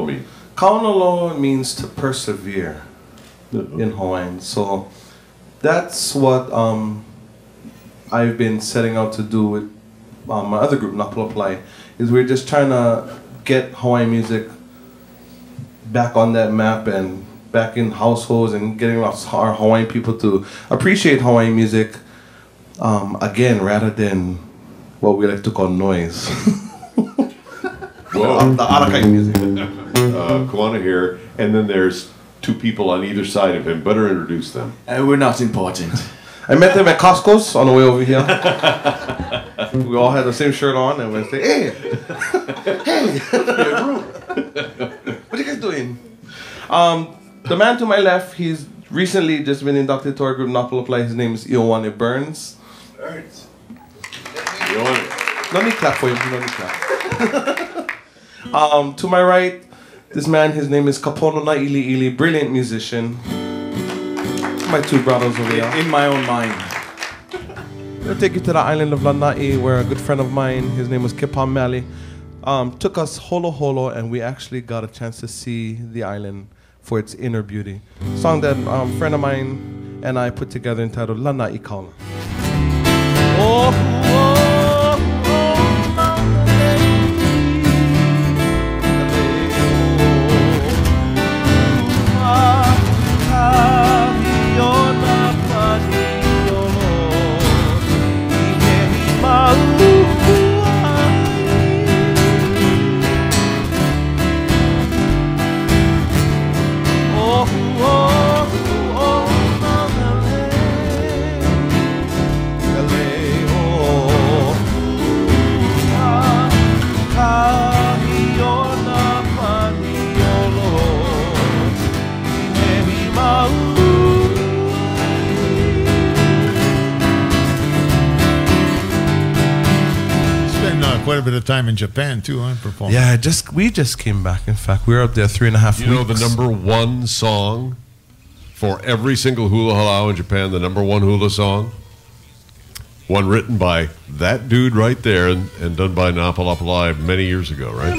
mean? Kaunalo means to persevere in Hawaiian. So that's what I've been setting out to do with my other group, Napulaplai, is we're just trying to get Hawaiian music back on that map and back in households and getting our Hawaiian people to appreciate Hawaiian music again, rather than what we like to call noise. Well, the Arakai music. Kuana here, and then there's two people on either side of him. Better introduce them. We're not important. I met them at Costco's on the way over here. We all had the same shirt on, and we say, "Hey, hey, what are you guys doing?" The man to my left, he's recently just been inducted to our group, Napulaplai. His name is Ioane Burns. Burns. No need clap for him. No need clap. To my right, this man, his name is Kapono Nailiili, brilliant musician. My two brothers over here. In my own mind. I'll take you to the island of Lanai, where a good friend of mine, his name was Kipam Mali, took us holo holo, and we actually got a chance to see the island for its inner beauty. A song that a friend of mine and I put together entitled Lanai Kaula. Oh, quite a bit of time in Japan too, huh? Performing. Yeah, we just came back. In fact, we were up there 3.5 weeks. You know the #1 song for every single hula halau in Japan, the #1 hula song? One written by that dude right there and done by Napulaplai many years ago, right?